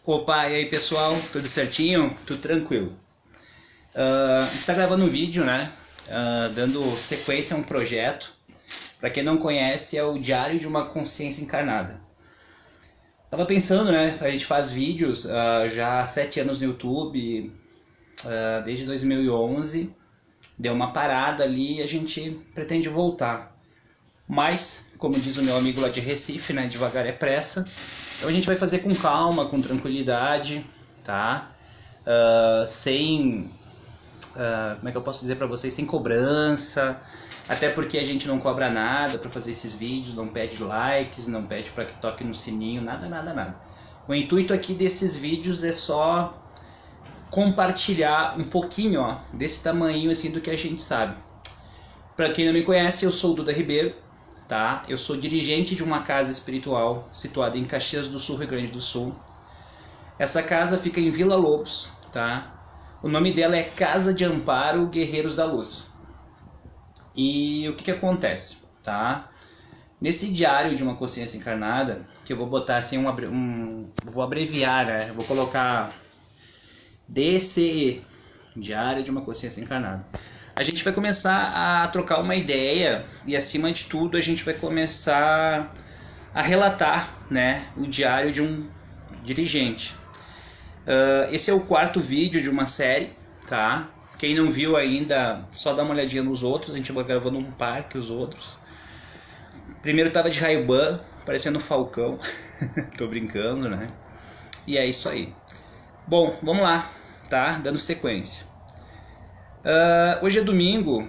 Opa, e aí pessoal, tudo certinho? Tudo tranquilo? A gente tá gravando um vídeo, né? Dando sequência a um projeto. Para quem não conhece, é o Diário de uma Consciência Encarnada. Tava pensando, né? A gente faz vídeos já há 7 anos no YouTube, desde 2011. Deu uma parada ali e a gente pretende voltar. Mas, como diz o meu amigo lá de Recife, né? Devagar é pressa. Então a gente vai fazer com calma, com tranquilidade, tá? Sem... como é que eu posso dizer pra vocês? Sem cobrança. Até porque a gente não cobra nada pra fazer esses vídeos, não pede likes, não pede pra que toque no sininho, nada. O intuito aqui desses vídeos é só compartilhar um pouquinho, ó, desse tamanho assim do que a gente sabe. Pra quem não me conhece, eu sou o Duda Ribeiro, tá? Eu sou dirigente de uma casa espiritual situada em Caxias do Sul, Rio Grande do Sul. Essa casa fica em Vila Lobos, tá? O nome dela é Casa de Amparo Guerreiros da Luz. E o que acontece, tá? Nesse diário de uma consciência encarnada, que eu vou botar assim vou abreviar, né? Eu vou colocar DCE, Diário de uma Consciência Encarnada. A gente vai começar a trocar uma ideia e, acima de tudo, a gente vai começar a relatar, né, o diário de um dirigente. Esse é o 4º vídeo de uma série, tá? Quem não viu ainda, só dá uma olhadinha nos outros. A gente vai gravando um par que os outros. Primeiro tava de Ray-Ban, parecendo um falcão. Tô brincando, né? E é isso aí. Bom, vamos lá, tá? Dando sequência. Hoje é domingo,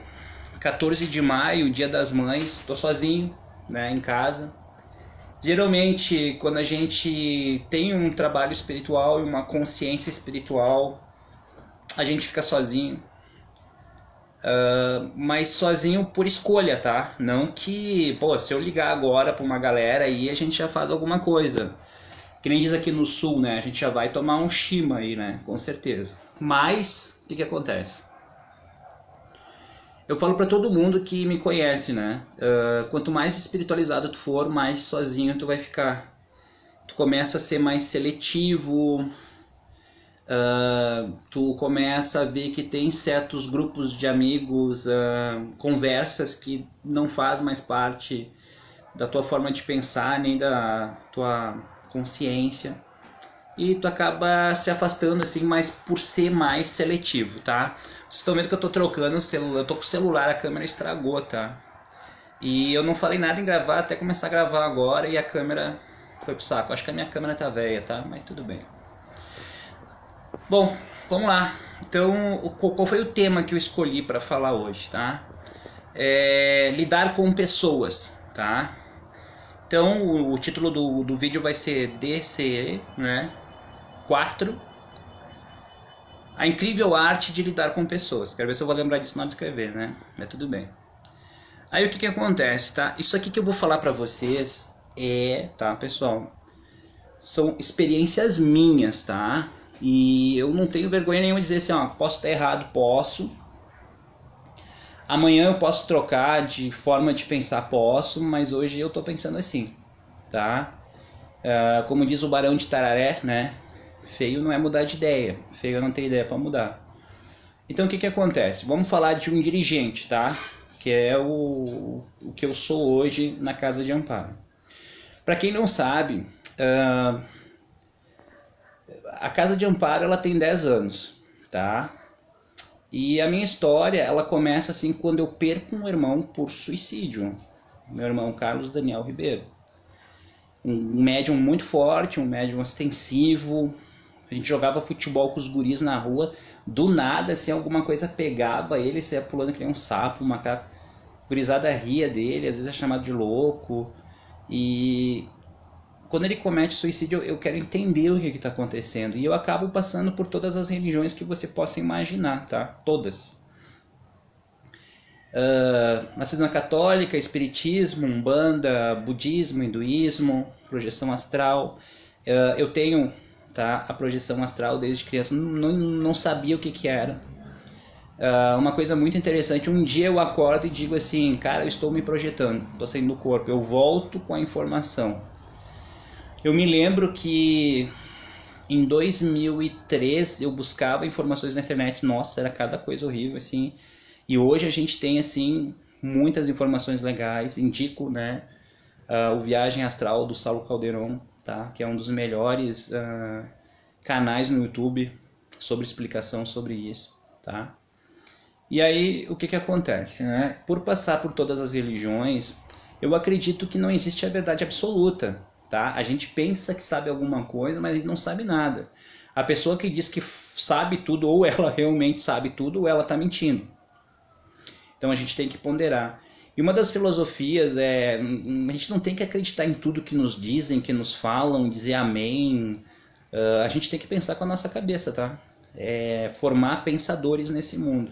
14 de maio, Dia das Mães. Tô sozinho, né, em casa. Geralmente, quando a gente tem um trabalho espiritual e uma consciência espiritual, a gente fica sozinho. Mas sozinho por escolha, tá? Não que, pô, se eu ligar agora pra uma galera aí, a gente já faz alguma coisa. Que nem diz aqui no sul, né? A gente já vai tomar um shima aí, né? Com certeza. Mas, o que acontece? Eu falo pra todo mundo que me conhece, né? Quanto mais espiritualizado tu for, mais sozinho tu vai ficar. Tu começa a ser mais seletivo. Tu começa a ver que tem certos grupos de amigos, conversas que não faz mais parte da tua forma de pensar, nem da tua consciência. E tu acaba se afastando assim, mas por ser mais seletivo, tá? Vocês estão vendo que eu tô trocando o celular, eu tô com o celular, a câmera estragou, tá? E eu não falei nada em gravar até começar a gravar agora e a câmera foi pro saco. Acho que a minha câmera tá velha, tá? Mas tudo bem. Bom, vamos lá. Então, qual foi o tema que eu escolhi para falar hoje, tá? Lidar com pessoas, tá? Então, o título do vídeo vai ser DCE, né? 4. A incrível arte de lidar com pessoas. Quero ver se eu vou lembrar disso na hora de escrever, né? Mas tudo bem. Aí o que acontece, tá? Isso aqui que eu vou falar pra vocês tá, pessoal? São experiências minhas, tá? E eu não tenho vergonha nenhuma de dizer assim, ó, posso estar errado, posso. Amanhã eu posso trocar de forma de pensar, posso, mas hoje eu tô pensando assim, tá? Como diz o Barão de Tararé, né? Feio não é mudar de ideia, feio é não ter ideia para mudar. Então o que acontece? Vamos falar de um dirigente, tá? Que é o que eu sou hoje na Casa de Amparo. Para quem não sabe, a Casa de Amparo ela tem 10 anos, tá? E a minha história, ela começa assim quando eu perco um irmão por suicídio. Meu irmão Carlos Daniel Ribeiro. Um médium muito forte, um médium ostensivo. A gente jogava futebol com os guris na rua. Do nada, assim, alguma coisa pegava ele, saia pulando que nem um sapo, um macaco. Gurizada ria dele, às vezes é chamado de louco. E quando ele comete suicídio, eu quero entender o que está acontecendo. E eu acabo passando por todas as religiões que você possa imaginar, tá? Todas. Marxismo católica, espiritismo, umbanda, budismo, hinduísmo, projeção astral. Eu tenho, tá, a projeção astral desde criança. Não sabia o que era. Uma coisa muito interessante, um dia eu acordo e digo assim, cara, eu estou me projetando, estou saindo do corpo, eu volto com a informação. Eu me lembro que Em 2003 eu buscava informações na internet, nossa, era cada coisa horrível, assim. E hoje a gente tem, assim, muitas informações legais. Indico, né, o Viagem Astral do Saulo Calderon, tá? Que é um dos melhores canais no YouTube sobre explicação sobre isso, tá? E aí, o que acontece, né? Por passar por todas as religiões, eu acredito que não existe a verdade absoluta, tá? A gente pensa que sabe alguma coisa, mas a gente não sabe nada. A pessoa que diz que sabe tudo, ou ela realmente sabe tudo, ou ela está mentindo. Então a gente tem que ponderar. E uma das filosofias é, a gente não tem que acreditar em tudo que nos dizem, que nos falam, dizer amém. A gente tem que pensar com a nossa cabeça, tá? Formar pensadores nesse mundo.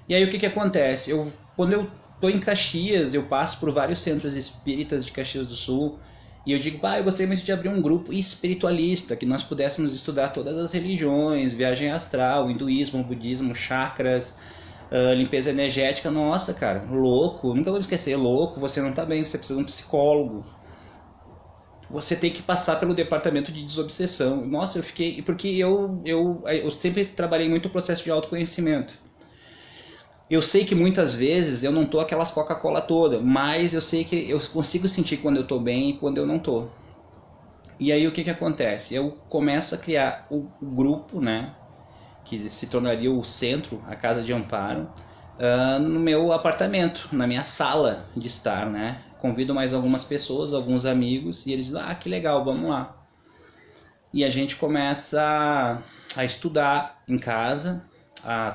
E aí o que acontece? Quando eu estou em Caxias, eu passo por vários centros espíritas de Caxias do Sul, e eu digo, eu gostaria muito de abrir um grupo espiritualista, que nós pudéssemos estudar todas as religiões, viagem astral, hinduísmo, budismo, chakras, limpeza energética. Nossa, cara, louco, nunca vou esquecer, louco, você não está bem, você precisa de um psicólogo. Você tem que passar pelo departamento de desobsessão. Nossa, eu fiquei... Porque eu sempre trabalhei muito o processo de autoconhecimento. Eu sei que muitas vezes eu não tô aquelas Coca-Cola toda, mas eu sei que eu consigo sentir quando eu tô bem e quando eu não tô. E aí o que acontece? Eu começo a criar o grupo, né, que se tornaria o centro, a casa de amparo, no meu apartamento, na minha sala de estar, né? Convido mais algumas pessoas, alguns amigos, e eles dizem, que legal, vamos lá. E a gente começa a estudar em casa.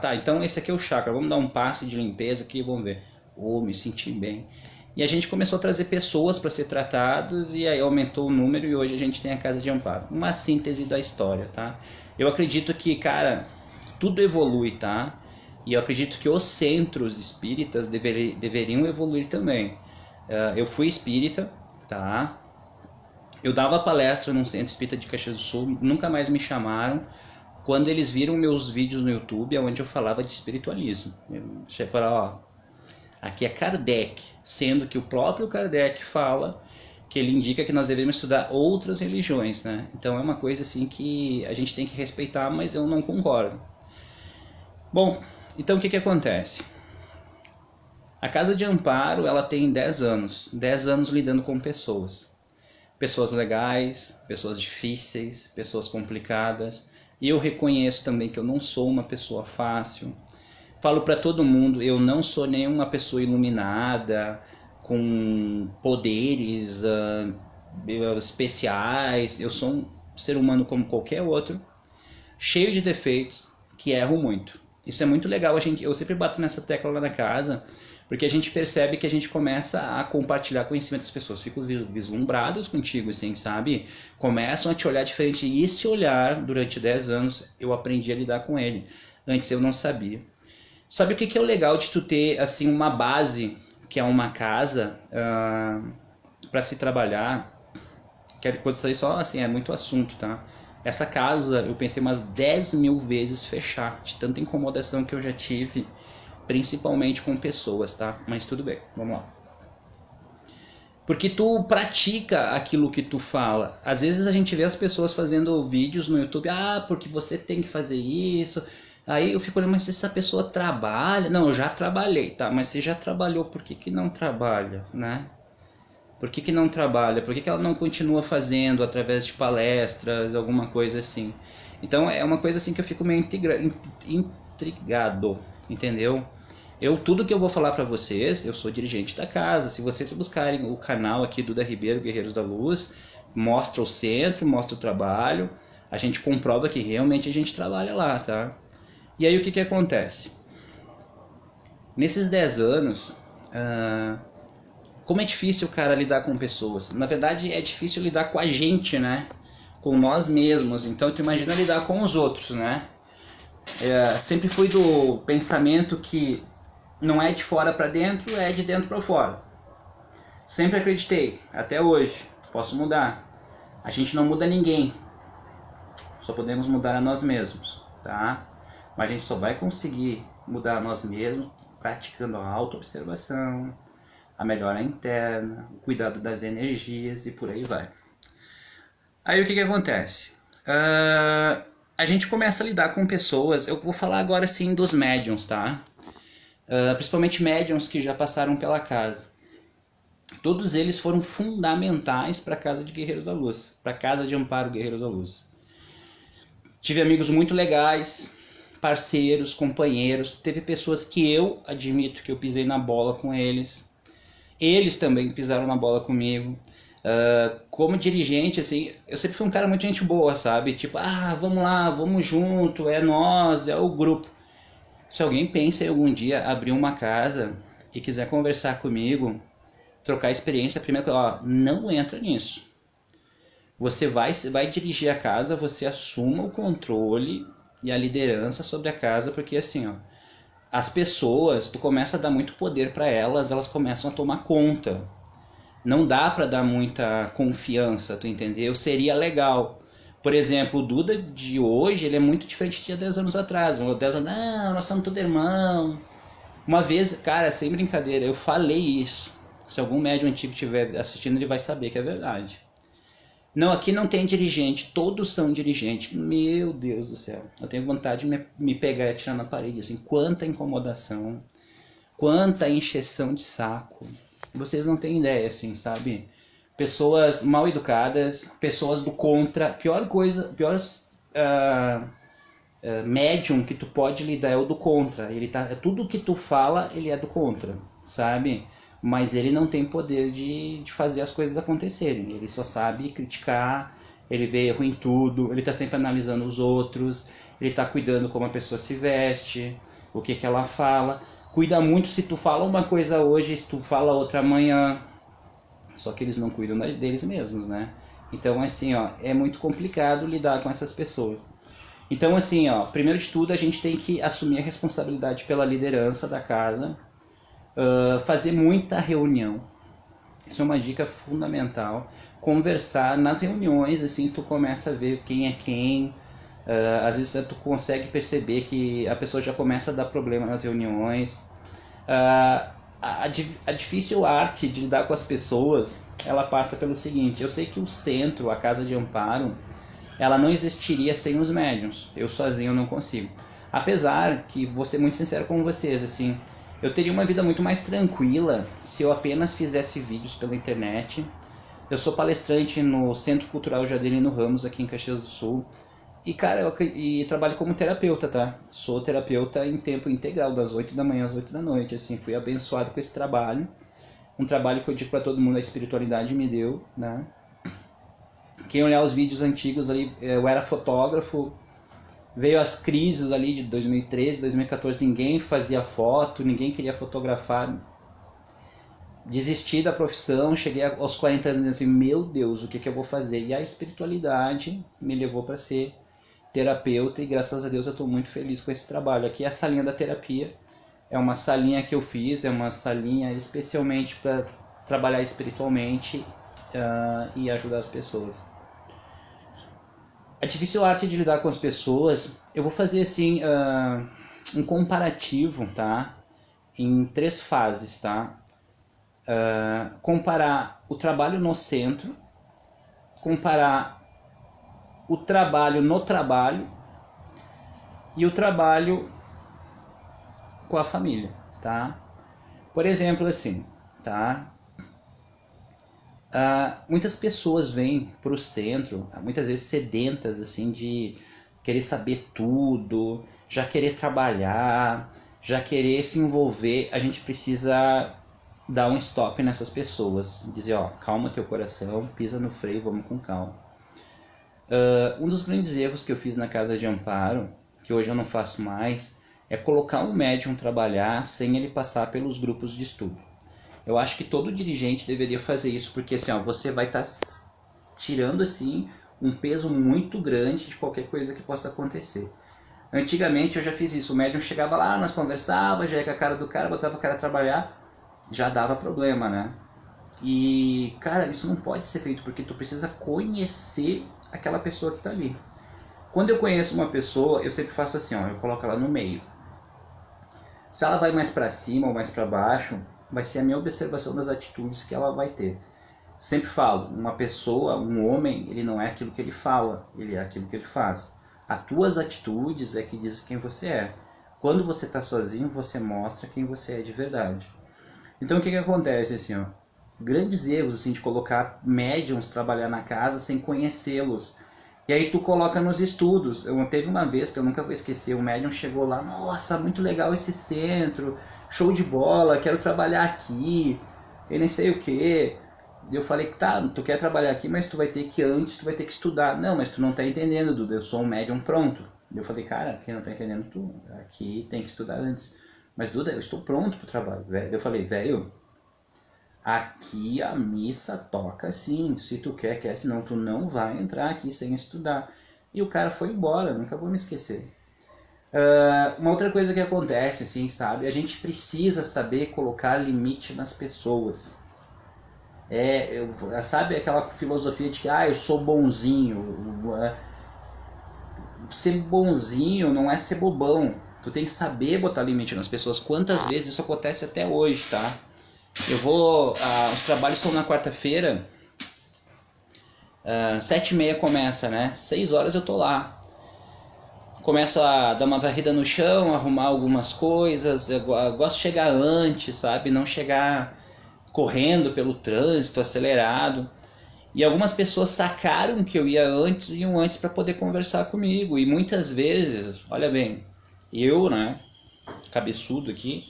Tá, então esse aqui é o chakra, vamos dar um passe de limpeza aqui, vamos ver. Me senti bem. E a gente começou a trazer pessoas para ser tratados, e aí aumentou o número, e hoje a gente tem a casa de amparo. Uma síntese da história, tá? Eu acredito que, cara, tudo evolui, tá? E eu acredito que os centros espíritas deveriam evoluir também. Eu fui espírita, tá? Eu dava palestra num centro espírita de Caxias do Sul, nunca mais me chamaram. Quando eles viram meus vídeos no YouTube, onde eu falava de espiritualismo. Eu falava, aqui é Kardec, sendo que o próprio Kardec fala que ele indica que nós devemos estudar outras religiões, né? Então é uma coisa assim que a gente tem que respeitar, mas eu não concordo. Bom, então o que acontece? A Casa de Amparo, ela tem 10 anos. 10 anos lidando com pessoas. Pessoas legais, pessoas difíceis, pessoas complicadas. E eu reconheço também que eu não sou uma pessoa fácil. Falo para todo mundo, eu não sou nenhuma pessoa iluminada, com poderes especiais. Eu sou um ser humano como qualquer outro, cheio de defeitos, que erro muito. Isso é muito legal. Eu sempre bato nessa tecla lá na casa, porque a gente percebe que a gente começa a compartilhar conhecimento das pessoas. Ficam vislumbrados contigo, assim, sabe? Começam a te olhar diferente. E esse olhar, durante 10 anos, eu aprendi a lidar com ele. Antes eu não sabia. Sabe o que é o legal de tu ter, assim, uma base, que é uma casa, para se trabalhar? Quero que isso aí só, assim, é muito assunto, tá? Essa casa, eu pensei umas 10 mil vezes fechar, de tanta incomodação que eu já tive, principalmente com pessoas, tá? Mas tudo bem, vamos lá. Porque tu pratica aquilo que tu fala. Às vezes a gente vê as pessoas fazendo vídeos no YouTube, porque você tem que fazer isso. Aí eu fico olhando, mas se essa pessoa trabalha... Não, eu já trabalhei, tá? Mas se já trabalhou, por que não trabalha, né? Por que não trabalha? Por que ela não continua fazendo através de palestras, alguma coisa assim? Então é uma coisa assim que eu fico meio intrigado, entendeu? Tudo que eu vou falar para vocês, eu sou dirigente da casa. Se vocês buscarem o canal aqui do Duda Ribeiro, Guerreiros da Luz, mostra o centro, mostra o trabalho, a gente comprova que realmente a gente trabalha lá, tá? E aí o que acontece? Nesses 10 anos, como é difícil, cara, lidar com pessoas. Na verdade, é difícil lidar com a gente, né? Com nós mesmos. Então, tu imagina lidar com os outros, né? Sempre fui do pensamento que não é de fora para dentro, é de dentro para fora. Sempre acreditei, até hoje. Posso mudar. A gente não muda ninguém. Só podemos mudar a nós mesmos, tá? Mas a gente só vai conseguir mudar a nós mesmos praticando a autoobservação, a melhora interna, o cuidado das energias e por aí vai. Aí o que acontece? A gente começa a lidar com pessoas, eu vou falar agora sim dos médiums, tá? Principalmente médiums que já passaram pela casa. Todos eles foram fundamentais para a Casa de Guerreiros da Luz, para a Casa de Amparo Guerreiros da Luz. Tive amigos muito legais, parceiros, companheiros. Teve pessoas que eu admito que eu pisei na bola com eles. Eles também pisaram na bola comigo. Como dirigente, assim, eu sempre fui um cara muito gente boa, sabe? Tipo, vamos lá, vamos junto, é nós, é o grupo. Se alguém pensa em algum dia abrir uma casa e quiser conversar comigo, trocar experiência, a primeira coisa, não entra nisso. Você vai dirigir a casa, você assuma o controle e a liderança sobre a casa, porque assim, as pessoas, tu começa a dar muito poder para elas, elas começam a tomar conta. Não dá para dar muita confiança, tu entendeu? Seria legal. Por exemplo, o Duda de hoje, ele é muito diferente de 10 anos atrás. 10 anos, não, nós somos tudo irmão. Uma vez, cara, sem brincadeira, eu falei isso. Se algum médium antigo estiver assistindo, ele vai saber que é verdade. Não, aqui não tem dirigente, todos são dirigentes. Meu Deus do céu, eu tenho vontade de me pegar e atirar na parede, assim, quanta incomodação, quanta encheção de saco. Vocês não têm ideia, assim, sabe? Pessoas mal educadas, pessoas do contra. Pior médium que tu pode lidar é o do contra. Tudo que tu fala, ele é do contra, sabe? Mas ele não tem poder de fazer as coisas acontecerem. Ele só sabe criticar, ele vê erro em tudo, ele está sempre analisando os outros, ele está cuidando como a pessoa se veste, o que ela fala. Cuida muito se tu fala uma coisa hoje, se tu fala outra amanhã. Só que eles não cuidam deles mesmos, né? Então, assim, é muito complicado lidar com essas pessoas. Então, assim, primeiro de tudo, a gente tem que assumir a responsabilidade pela liderança da casa. Fazer muita reunião, isso é uma dica fundamental. Conversar nas reuniões, assim, tu começa a ver quem é quem. Às vezes tu consegue perceber que a pessoa já começa a dar problema nas reuniões. A difícil arte de lidar com as pessoas, ela passa pelo seguinte: eu sei que o centro, a Casa de Amparo, ela não existiria sem os médiuns. Eu sozinho não consigo. Apesar que, vou ser muito sincero com vocês, assim, eu teria uma vida muito mais tranquila se eu apenas fizesse vídeos pela internet. Eu sou palestrante no Centro Cultural Jadelino Ramos, aqui em Caxias do Sul. E, cara, eu trabalho como terapeuta, tá? Sou terapeuta em tempo integral, das 8 da manhã às 8 da noite. Assim, fui abençoado com esse trabalho. Um trabalho que eu digo para todo mundo, a espiritualidade me deu, né? Quem olhar os vídeos antigos ali, eu era fotógrafo. Veio as crises ali de 2013, 2014, ninguém fazia foto, ninguém queria fotografar. Desisti da profissão, cheguei aos 40 anos e assim, meu Deus, o que eu vou fazer? E a espiritualidade me levou para ser terapeuta e graças a Deus eu estou muito feliz com esse trabalho. Aqui a salinha da terapia é uma salinha que eu fiz, é uma salinha especialmente para trabalhar espiritualmente e ajudar as pessoas. A difícil arte de lidar com as pessoas, eu vou fazer assim um comparativo, tá? Em 3 fases, tá? Comparar o trabalho no centro, comparar o trabalho no trabalho e o trabalho com a família, tá? Por exemplo, assim, tá? Muitas pessoas vêm para o centro, muitas vezes sedentas, assim, de querer saber tudo, já querer trabalhar, já querer se envolver. A gente precisa dar um stop nessas pessoas, dizer, calma teu coração, pisa no freio, vamos com calma. Um dos grandes erros que eu fiz na Casa de Amparo, que hoje eu não faço mais, é colocar um médium trabalhar sem ele passar pelos grupos de estudo. Eu acho que todo dirigente deveria fazer isso, porque assim, você vai estar tirando assim, um peso muito grande de qualquer coisa que possa acontecer. Antigamente eu já fiz isso, o médium chegava lá, nós conversávamos, já ia com a cara do cara, botava o cara a trabalhar, já dava problema, né? E, cara, isso não pode ser feito, porque tu precisa conhecer aquela pessoa que está ali. Quando eu conheço uma pessoa, eu sempre faço assim, eu coloco ela no meio. Se ela vai mais para cima ou mais para baixo, vai ser a minha observação das atitudes que ela vai ter. Sempre falo, uma pessoa, um homem, ele não é aquilo que ele fala, ele é aquilo que ele faz. As tuas atitudes é que dizem quem você é. Quando você está sozinho, você mostra quem você é de verdade. Então o que acontece assim, ó? Grandes erros assim, de colocar médiums trabalhar na casa sem conhecê-los. E aí tu coloca nos estudos. Teve uma vez que eu nunca vou esquecer, o médium chegou lá, nossa, muito legal esse centro, show de bola, quero trabalhar aqui, eu nem sei o que. Eu falei que tá, tu quer trabalhar aqui, mas tu vai ter que estudar. Não, mas tu não tá entendendo, Duda, eu sou um médium pronto. Eu falei, cara, quem não tá entendendo tu, aqui tem que estudar antes. Mas Duda, eu estou pronto pro trabalho. Eu falei, velho, aqui a missa toca sim, se tu quer, senão tu não vai entrar aqui sem estudar. E o cara foi embora, nunca vou me esquecer. Uma outra coisa que acontece, assim, sabe? A gente precisa saber colocar limite nas pessoas. Sabe aquela filosofia de que eu sou bonzinho. Ser bonzinho não é ser bobão. Tu tem que saber botar limite nas pessoas. Quantas vezes isso acontece até hoje, tá? Os trabalhos são na quarta-feira, 7h30 começa, né? 6 horas eu tô lá. Começo a dar uma varrida no chão, arrumar algumas coisas. Eu gosto de chegar antes, sabe? Não chegar correndo pelo trânsito, acelerado. E algumas pessoas sacaram que eu ia antes e iam antes para poder conversar comigo. E muitas vezes, olha bem, eu, né, cabeçudo aqui,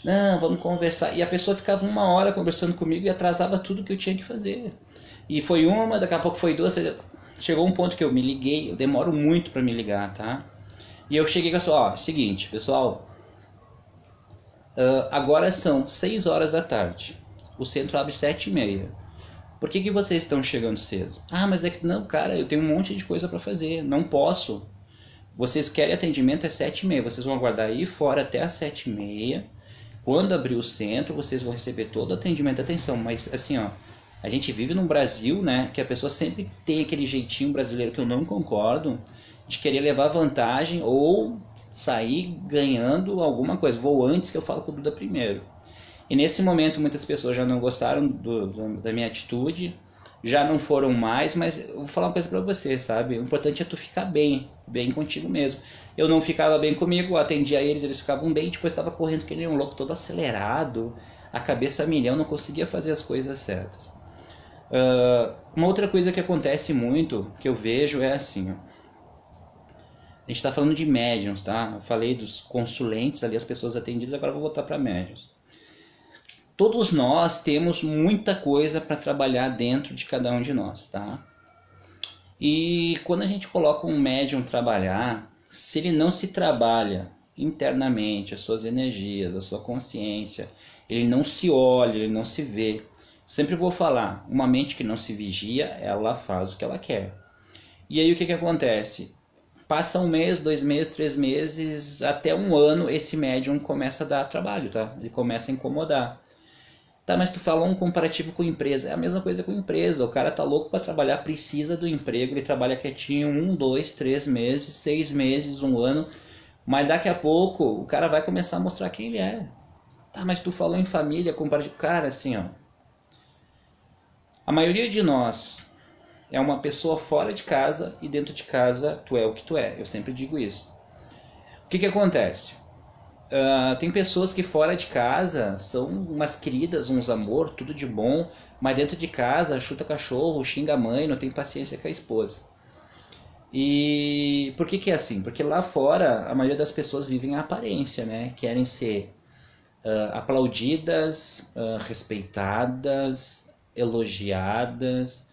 não, vamos conversar. E a pessoa ficava 1 hora conversando comigo e atrasava tudo que eu tinha que fazer. E foi uma, daqui a pouco foi 2, chegou um ponto que eu me liguei, eu demoro muito para me ligar, tá? E eu cheguei com a seguinte, pessoal, agora são 6 horas da tarde, o centro abre 7h30. Por que vocês estão chegando cedo? Mas é que não, cara, eu tenho um monte de coisa para fazer, não posso. Vocês querem atendimento é 7h30, vocês vão aguardar aí fora até as 7h30. Quando abrir o centro, vocês vão receber todo o atendimento. Atenção, mas assim, ó, a gente vive num Brasil, né, que a pessoa sempre tem aquele jeitinho brasileiro que eu não concordo, de querer levar vantagem ou sair ganhando alguma coisa. Vou antes que eu falo com o Duda primeiro. E nesse momento muitas pessoas já não gostaram da minha atitude, já não foram mais, mas eu vou falar uma coisa pra você, sabe? O importante é tu ficar bem contigo mesmo. Eu não ficava bem comigo, eu atendia eles ficavam bem, depois estava correndo que nem um louco, todo acelerado, a cabeça a milhão, não conseguia fazer as coisas certas. Uma outra coisa que acontece muito, que eu vejo, é assim, ó. A gente está falando de médiums, tá? Eu falei dos consulentes ali, as pessoas atendidas, agora eu vou voltar para médiums. Todos nós temos muita coisa para trabalhar dentro de cada um de nós, tá? E quando a gente coloca um médium trabalhar, se ele não se trabalha internamente, as suas energias, a sua consciência, ele não se olha, ele não se vê. Sempre vou falar, uma mente que não se vigia, ela faz o que ela quer. E aí o que acontece? Passa 1 mês, 2 meses, 3 meses, até 1 ano, esse médium começa a dar trabalho, tá? Ele começa a incomodar. Tá, mas tu falou um comparativo com empresa. É a mesma coisa com empresa. O cara tá louco para trabalhar, precisa do emprego, ele trabalha quietinho 1, 2, 3 meses, 6 meses, 1 ano. Mas daqui a pouco o cara vai começar a mostrar quem ele é. Tá, mas tu falou em família, comparativo. Cara, assim, ó. A maioria de nós é uma pessoa fora de casa e dentro de casa tu é o que tu é. Eu sempre digo isso. O que acontece? Tem pessoas que fora de casa são umas queridas, uns amor, tudo de bom, mas dentro de casa chuta cachorro, xinga a mãe, não tem paciência com a esposa. E por que é assim? Porque lá fora a maioria das pessoas vivem a aparência, né? Querem ser aplaudidas, respeitadas, elogiadas,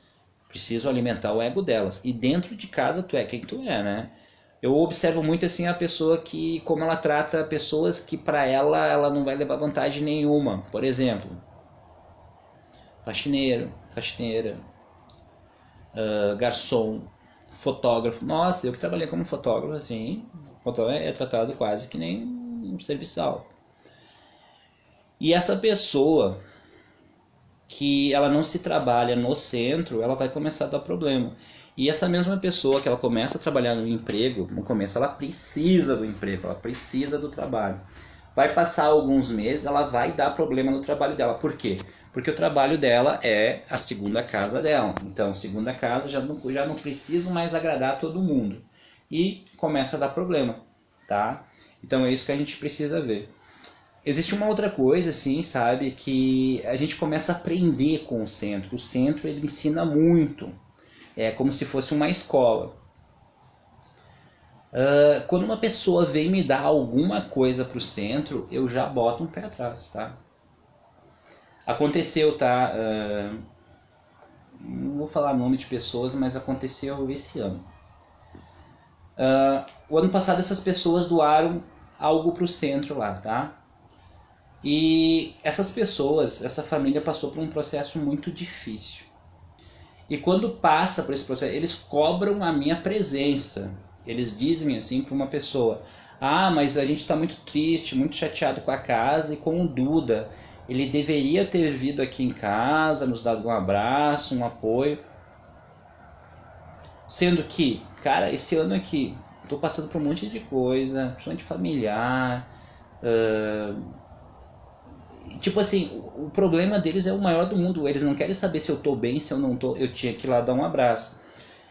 precisam alimentar o ego delas. E dentro de casa tu é quem tu é, né? Eu observo muito assim a pessoa que, como ela trata pessoas que para ela não vai levar vantagem nenhuma. Por exemplo, faxineiro, faxineira, garçom, fotógrafo. Nossa, eu que trabalhei como fotógrafo, assim, é tratado quase que nem um serviçal. E essa pessoa que ela não se trabalha no centro, ela vai começar a dar problema. E essa mesma pessoa que ela começa a trabalhar no emprego, no começo ela precisa do emprego, ela precisa do trabalho. Vai passar alguns meses, ela vai dar problema no trabalho dela. Por quê? Porque o trabalho dela é a segunda casa dela. Então, segunda casa, já não preciso mais agradar todo mundo. E começa a dar problema, tá? Então é isso que a gente precisa ver. Existe uma outra coisa, assim, sabe? Que a gente começa a aprender com o centro. O centro, ele ensina muito. É como se fosse uma escola. Quando uma pessoa vem me dar alguma coisa pro centro, eu já boto um pé atrás, tá? Aconteceu, tá? Não vou falar nome de pessoas, mas aconteceu esse ano. O ano passado essas pessoas doaram algo pro centro lá, tá? E essas pessoas, essa família passou por um processo muito difícil. E quando passa por esse processo, eles cobram a minha presença. Eles dizem assim para uma pessoa: ah, mas a gente está muito triste, muito chateado com a casa e com o Duda. Ele deveria ter vindo aqui em casa, nos dado um abraço, um apoio. Sendo que, cara, esse ano aqui, estou passando por um monte de coisa, principalmente familiar. Tipo assim, o problema deles é o maior do mundo. Eles não querem saber se eu tô bem, se eu não tô. Eu tinha que ir lá dar um abraço.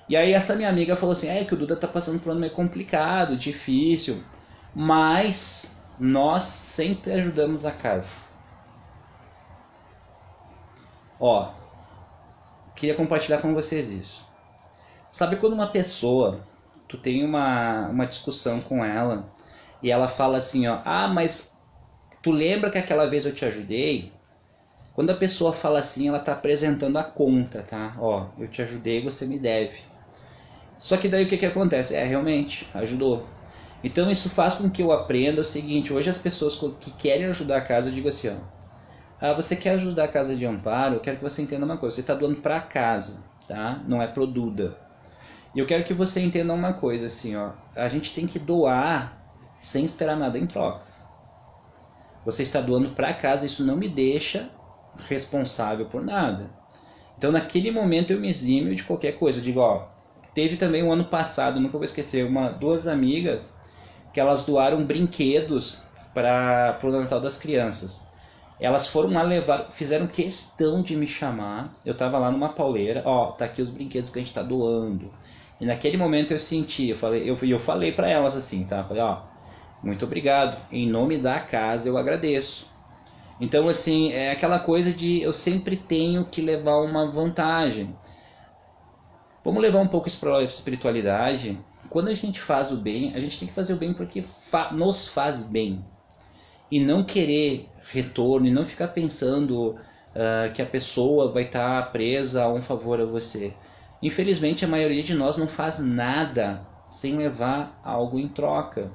E aí essa minha amiga falou assim: é que o Duda tá passando por um ano meio complicado, difícil, mas nós sempre ajudamos a casa. Ó, queria compartilhar com vocês isso. Sabe quando uma pessoa, tu tem uma discussão com ela e ela fala assim, ó: ah, mas tu lembra que aquela vez eu te ajudei? Quando a pessoa fala assim, ela está apresentando a conta, tá? Ó, eu te ajudei, você me deve. Só que daí o que acontece? Realmente, ajudou. Então isso faz com que eu aprenda o seguinte: hoje as pessoas que querem ajudar a casa, eu digo assim, ó: ah, você quer ajudar a casa de amparo? Eu quero que você entenda uma coisa: você está doando para casa, tá? Não é pro Duda. E eu quero que você entenda uma coisa assim, ó: a gente tem que doar sem esperar nada em troca. Você está doando para casa, isso não me deixa responsável por nada. Então naquele momento eu me eximo de qualquer coisa. Eu digo, ó, teve também um ano passado, nunca vou esquecer, duas amigas que elas doaram brinquedos para o Natal das crianças. Elas foram lá fizeram questão de me chamar. Eu estava lá numa pauleira, ó, tá aqui os brinquedos que a gente está doando. E naquele momento eu senti, eu falei para elas assim, tá? Falei, ó, muito obrigado, em nome da casa eu agradeço. Então assim, é aquela coisa de eu sempre tenho que levar uma vantagem. Vamos levar um pouco isso para a espiritualidade. Quando a gente faz o bem, a gente tem que fazer o bem porque nos faz bem. E não querer retorno, e não ficar pensando que a pessoa vai estar presa a um favor a você. Infelizmente a maioria de nós não faz nada sem levar algo em troca.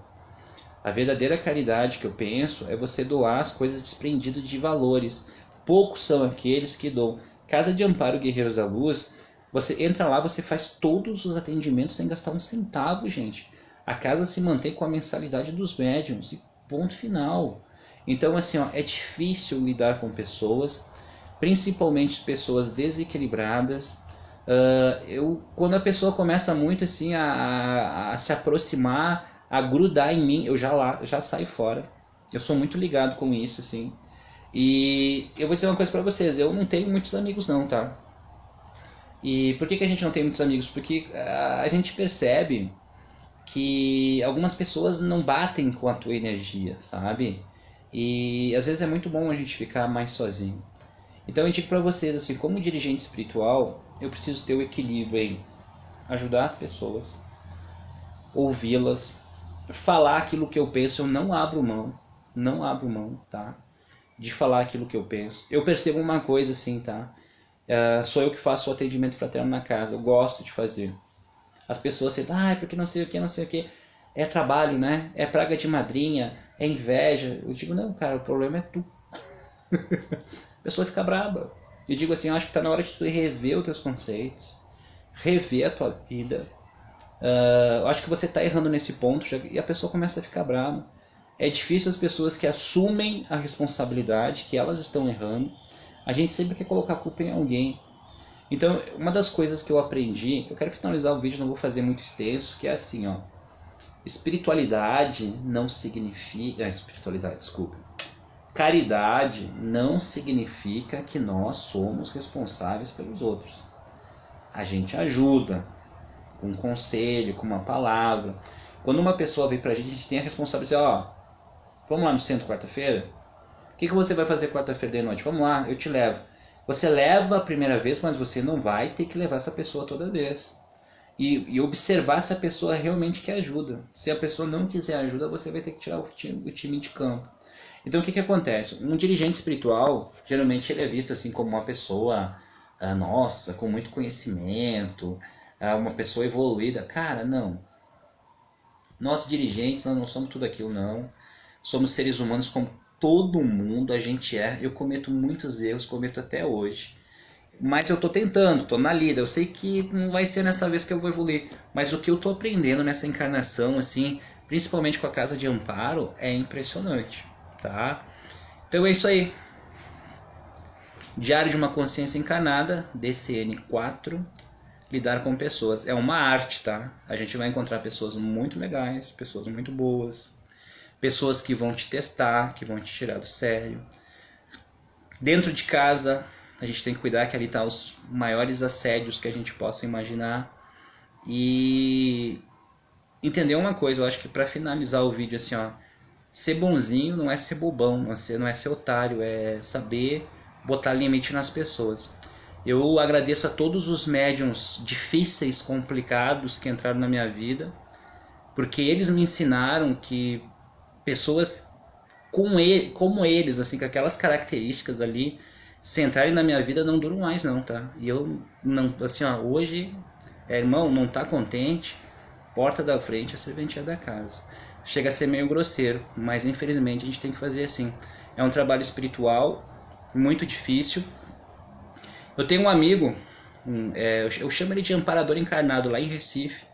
A verdadeira caridade que eu penso é você doar as coisas desprendidas de valores. Poucos são aqueles que doam. Casa de Amparo Guerreiros da Luz, você entra lá, você faz todos os atendimentos sem gastar um centavo, gente. A casa se mantém com a mensalidade dos médiuns e ponto final. Então assim, ó, é difícil lidar com pessoas, principalmente pessoas desequilibradas. Quando a pessoa começa muito assim a se aproximar, a grudar em mim, eu já saio fora. Eu sou muito ligado com isso, assim. E eu vou dizer uma coisa pra vocês: eu não tenho muitos amigos não, tá? E por que a gente não tem muitos amigos? Porque a gente percebe que algumas pessoas não batem com a tua energia, sabe? E às vezes é muito bom a gente ficar mais sozinho. Então eu digo pra vocês, assim, como dirigente espiritual, eu preciso ter o equilíbrio em ajudar as pessoas, ouvi-las, falar aquilo que eu penso. Eu não abro mão, tá? De falar aquilo que eu penso. Eu percebo uma coisa assim, tá? Sou eu que faço o atendimento fraterno na casa, eu gosto de fazer. As pessoas dizem, porque não sei o que, não sei o que. É trabalho, né? É praga de madrinha, é inveja. Eu digo, não, cara, o problema é tu. A pessoa fica braba. Eu digo assim, eu acho que tá na hora de tu rever os teus conceitos, rever a tua vida. Eu acho que você está errando nesse ponto, e a pessoa começa a ficar brava. É difícil as pessoas que assumem a responsabilidade, que elas estão errando. A gente sempre quer colocar a culpa em alguém. Então, uma das coisas que eu aprendi, eu quero finalizar o vídeo, não vou fazer muito extenso, que é assim, ó: espiritualidade não significa... espiritualidade, desculpa. caridade não significa que nós somos responsáveis pelos outros. A gente ajuda com um conselho, com uma palavra. Quando uma pessoa vem pra gente, a gente tem a responsabilidade, ó, vamos lá no centro quarta-feira? O que você vai fazer quarta-feira de noite? Vamos lá, eu te levo. Você leva a primeira vez, mas você não vai ter que levar essa pessoa toda vez. E observar se a pessoa realmente quer ajuda. Se a pessoa não quiser ajuda, você vai ter que tirar o time de campo. Então o que acontece? Um dirigente espiritual, geralmente ele é visto assim como uma pessoa, nossa, com muito conhecimento, uma pessoa evoluída. Cara, não. Nós dirigentes, nós não somos tudo aquilo, não. Somos seres humanos como todo mundo, a gente é. Eu cometo muitos erros, cometo até hoje. Mas eu estou tentando, estou na lida. Eu sei que não vai ser nessa vez que eu vou evoluir. Mas o que eu estou aprendendo nessa encarnação, assim, principalmente com a Casa de Amparo, é impressionante, tá? Então é isso aí. Diário de uma Consciência Encarnada, DCN4, lidar com pessoas. É uma arte, tá? A gente vai encontrar pessoas muito legais, pessoas muito boas, pessoas que vão te testar, que vão te tirar do sério. Dentro de casa, a gente tem que cuidar que ali tá os maiores assédios que a gente possa imaginar. E entender uma coisa, eu acho que para finalizar o vídeo assim, ó, ser bonzinho não é ser bobão, não é ser otário, é saber botar limite nas pessoas. Eu agradeço a todos os médiuns difíceis, complicados que entraram na minha vida, porque eles me ensinaram que pessoas como eles, assim, com aquelas características ali, se entrarem na minha vida não duram mais não, tá? E eu não, assim, ó, hoje, irmão, não tá contente, porta da frente, a serventia da casa. Chega a ser meio grosseiro, mas infelizmente a gente tem que fazer assim. É um trabalho espiritual muito difícil. Eu tenho um amigo, eu chamo ele de amparador encarnado lá em Recife.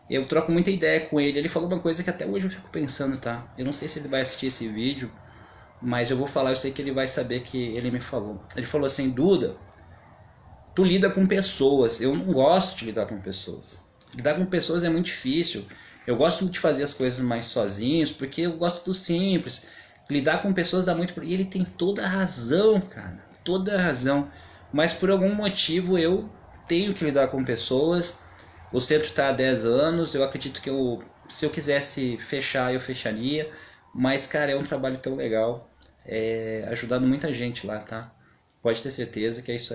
Eu troco muita ideia com ele. Ele falou uma coisa que até hoje eu fico pensando, tá? Eu não sei se ele vai assistir esse vídeo, mas eu vou falar, eu sei que ele vai saber que ele me falou. Ele falou assim: Duda, tu lida com pessoas, eu não gosto de lidar com pessoas. Lidar com pessoas é muito difícil. Eu gosto de fazer as coisas mais sozinhos, porque eu gosto do simples. Lidar com pessoas dá muito... E ele tem toda a razão, cara. Toda a razão. Mas por algum motivo eu tenho que lidar com pessoas. O centro está há 10 anos. Eu acredito que se eu quisesse fechar, eu fecharia. Mas, cara, é um trabalho tão legal. Ajudando muita gente lá, tá? Pode ter certeza que é isso aí.